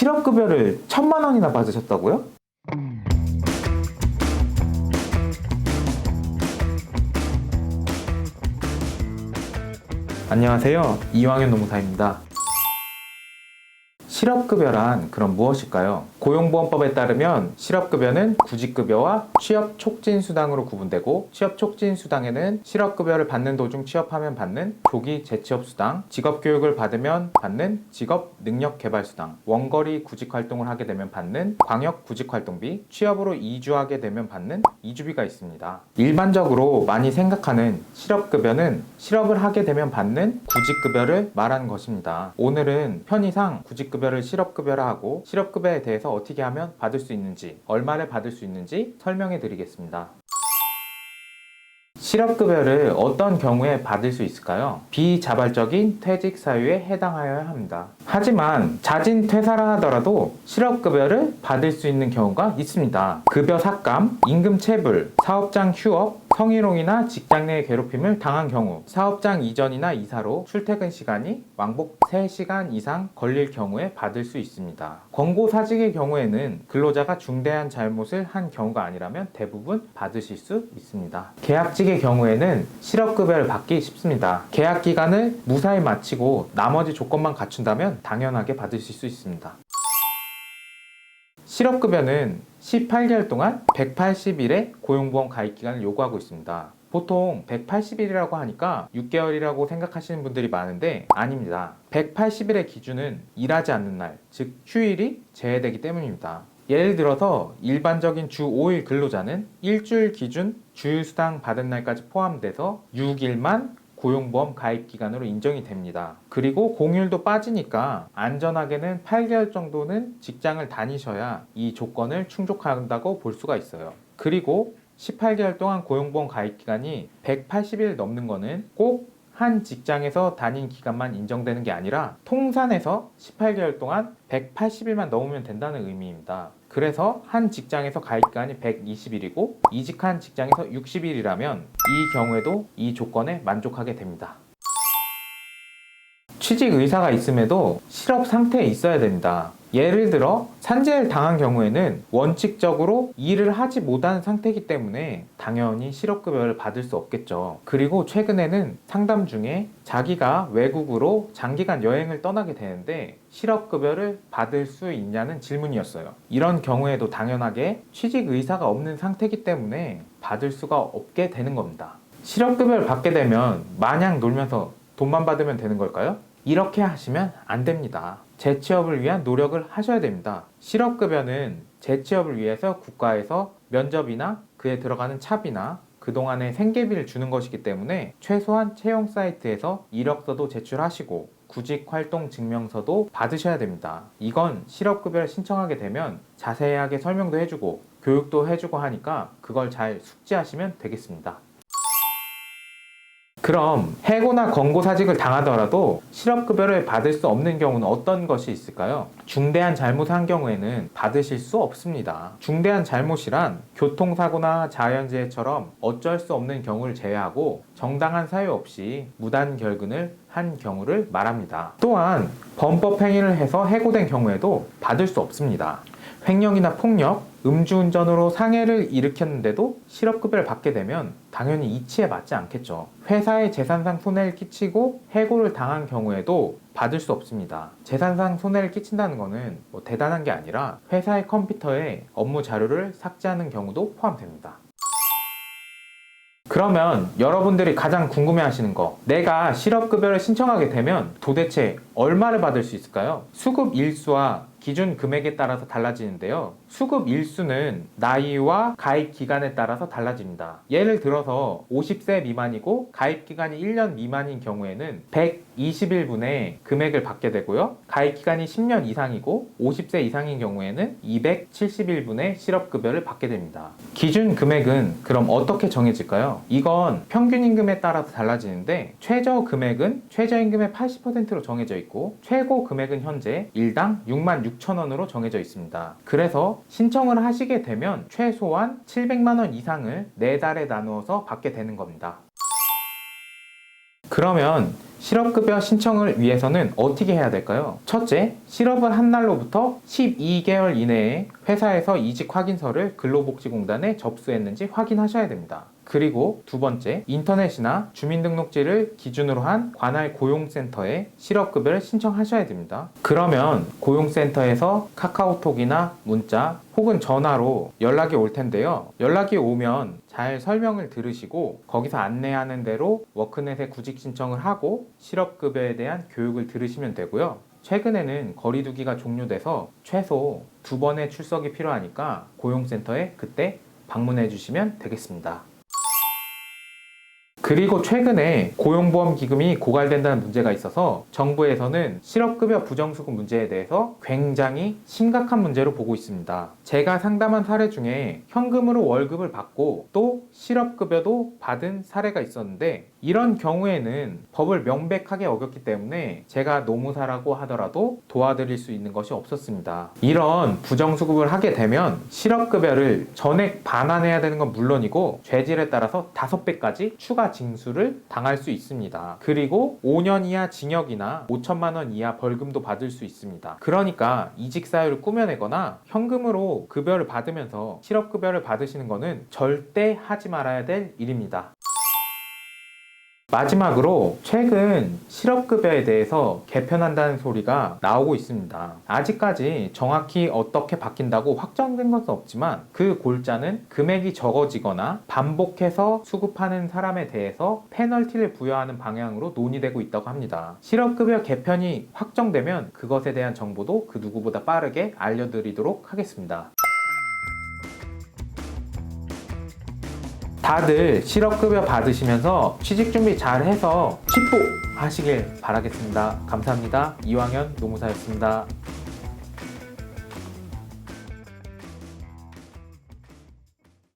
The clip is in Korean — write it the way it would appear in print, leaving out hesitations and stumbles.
실업급여를 1,000만 원이나 받으셨다고요? 안녕하세요. 이왕현 노무사입니다. 실업급여란 그럼 무엇일까요? 고용보험법에 따르면 실업급여는 구직급여와 취업촉진수당으로 구분되고, 취업촉진수당에는 실업급여를 받는 도중 취업하면 받는 조기 재취업수당, 직업교육을 받으면 받는 직업능력개발수당, 원거리 구직활동을 하게 되면 받는 광역구직활동비, 취업으로 이주하게 되면 받는 이주비가 있습니다. 일반적으로 많이 생각하는 실업급여는 실업을 하게 되면 받는 구직급여를 말하는 것입니다. 오늘은 편의상 구직급여를 실업급여라 하고, 실업급여에 대해서 어떻게 하면 받을 수 있는지, 얼마를 받을 수 있는지 설명해 드리겠습니다. 실업급여를 어떤 경우에 받을 수 있을까요? 비자발적인 퇴직 사유에 해당하여야 합니다. 하지만 자진 퇴사라 하더라도 실업급여를 받을 수 있는 경우가 있습니다. 급여 삭감, 임금 체불, 사업장 휴업, 성희롱이나 직장 내 괴롭힘을 당한 경우, 사업장 이전이나 이사로 출퇴근 시간이 왕복 3시간 이상 걸릴 경우에 받을 수 있습니다. 권고사직의 경우에는 근로자가 중대한 잘못을 한 경우가 아니라면 대부분 받으실 수 있습니다. 계약직의 경우에는 실업급여를 받기 쉽습니다. 계약 기간을 무사히 마치고 나머지 조건만 갖춘다면 당연하게 받으실 수 있습니다. 실업급여는 18개월 동안 180일의 고용보험 가입기간을 요구하고 있습니다. 보통 180일이라고 하니까 6개월이라고 생각하시는 분들이 많은데 아닙니다. 180일의 기준은 일하지 않는 날, 즉 휴일이 제외되기 때문입니다. 예를 들어서 일반적인 주 5일 근로자는 일주일 기준 주휴수당 받은 날까지 포함돼서 6일만 고용보험 가입기간으로 인정이 됩니다. 그리고 공휴일도 빠지니까 안전하게는 8개월 정도는 직장을 다니셔야 이 조건을 충족한다고 볼 수가 있어요. 그리고 18개월 동안 고용보험 가입기간이 180일 넘는 거는 꼭 한 직장에서 다닌 기간만 인정되는 게 아니라 통산해서 18개월 동안 180일만 넘으면 된다는 의미입니다. 그래서 한 직장에서 가입기간이 120일이고 이직한 직장에서 60일이라면 이 경우에도 이 조건에 만족하게 됩니다. 취직 의사가 있음에도 실업 상태에 있어야 됩니다. 예를 들어 산재를 당한 경우에는 원칙적으로 일을 하지 못하는 상태이기 때문에 당연히 실업급여를 받을 수 없겠죠. 그리고 최근에는 상담 중에 자기가 외국으로 장기간 여행을 떠나게 되는데 실업급여를 받을 수 있냐는 질문이었어요. 이런 경우에도 당연하게 취직 의사가 없는 상태이기 때문에 받을 수가 없게 되는 겁니다. 실업급여를 받게 되면 마냥 놀면서 돈만 받으면 되는 걸까요? 이렇게 하시면 안 됩니다. 재취업을 위한 노력을 하셔야 됩니다. 실업급여는 재취업을 위해서 국가에서 면접이나 그에 들어가는 차비나 그동안의 생계비를 주는 것이기 때문에 최소한 채용 사이트에서 이력서도 제출하시고 구직활동 증명서도 받으셔야 됩니다. 이건 실업급여를 신청하게 되면 자세하게 설명도 해주고 교육도 해주고 하니까 그걸 잘 숙지하시면 되겠습니다. 그럼 해고나 권고사직을 당하더라도 실업급여를 받을 수 없는 경우는 어떤 것이 있을까요? 중대한 잘못을 한 경우에는 받으실 수 없습니다. 중대한 잘못이란 교통사고나 자연재해처럼 어쩔 수 없는 경우를 제외하고 정당한 사유 없이 무단결근을 한 경우를 말합니다. 또한 범법행위를 해서 해고된 경우에도 받을 수 없습니다. 횡령이나 폭력, 음주운전으로 상해를 일으켰는데도 실업급여를 받게 되면 당연히 이치에 맞지 않겠죠. 회사의 재산상 손해를 끼치고 해고를 당한 경우에도 받을 수 없습니다. 재산상 손해를 끼친다는 것은 대단한 게 아니라 회사의 컴퓨터에 업무 자료를 삭제하는 경우도 포함됩니다. 그러면 여러분들이 가장 궁금해 하시는 거, 내가 실업급여를 신청하게 되면 도대체 얼마를 받을 수 있을까요? 수급 일수와 기준 금액에 따라서 달라지는데요. 수급 일수는 나이와 가입 기간에 따라서 달라집니다. 예를 들어서 50세 미만이고 가입 기간이 1년 미만인 경우에는 120일분의 금액을 받게 되고요. 가입 기간이 10년 이상이고 50세 이상인 경우에는 270일분의 실업급여를 받게 됩니다. 기준 금액은 그럼 어떻게 정해질까요? 이건 평균 임금에 따라서 달라지는데 최저 금액은 최저임금의 80%로 정해져 있고 최고 금액은 현재 일당 66,000원으로 정해져 있습니다. 그래서 신청을 하시게 되면 최소한 700만 원 이상을 4달에 나누어서 받게 되는 겁니다. 그러면 실업급여 신청을 위해서는 어떻게 해야 될까요? 첫째, 실업을 한 날로부터 12개월 이내에 회사에서 이직 확인서를 근로복지공단에 접수했는지 확인하셔야 됩니다. 그리고 두 번째, 인터넷이나 주민등록지를 기준으로 한 관할 고용센터에 실업급여를 신청하셔야 됩니다. 그러면 고용센터에서 카카오톡이나 문자 혹은 전화로 연락이 올 텐데요. 연락이 오면 잘 설명을 들으시고 거기서 안내하는 대로 워크넷에 구직 신청을 하고 실업급여에 대한 교육을 들으시면 되고요. 최근에는 거리두기가 종료돼서 최소 2번의 출석이 필요하니까 고용센터에 그때 방문해 주시면 되겠습니다. 그리고 최근에 고용보험기금이 고갈된다는 문제가 있어서 정부에서는 실업급여 부정수급 문제에 대해서 굉장히 심각한 문제로 보고 있습니다. 제가 상담한 사례 중에 현금으로 월급을 받고 또 실업급여도 받은 사례가 있었는데 이런 경우에는 법을 명백하게 어겼기 때문에 제가 노무사라고 하더라도 도와드릴 수 있는 것이 없었습니다. 이런 부정수급을 하게 되면 실업급여를 전액 반환해야 되는 건 물론이고 죄질에 따라서 5배까지 추가 징수를 당할 수 있습니다. 그리고 5년 이하 징역이나 5천만 원 이하 벌금도 받을 수 있습니다. 그러니까 이직 사유를 꾸며내거나 현금으로 급여를 받으면서 실업급여를 받으시는 것은 절대 하지 말아야 될 일입니다. 마지막으로 최근 실업급여에 대해서 개편한다는 소리가 나오고 있습니다. 아직까지 정확히 어떻게 바뀐다고 확정된 것은 없지만 그 골자는 금액이 적어지거나 반복해서 수급하는 사람에 대해서 페널티를 부여하는 방향으로 논의되고 있다고 합니다. 실업급여 개편이 확정되면 그것에 대한 정보도 그 누구보다 빠르게 알려드리도록 하겠습니다. 다들 실업급여 받으시면서 취직준비 잘 해서 취뽀 하시길 바라겠습니다. 감사합니다. 이왕현 노무사였습니다.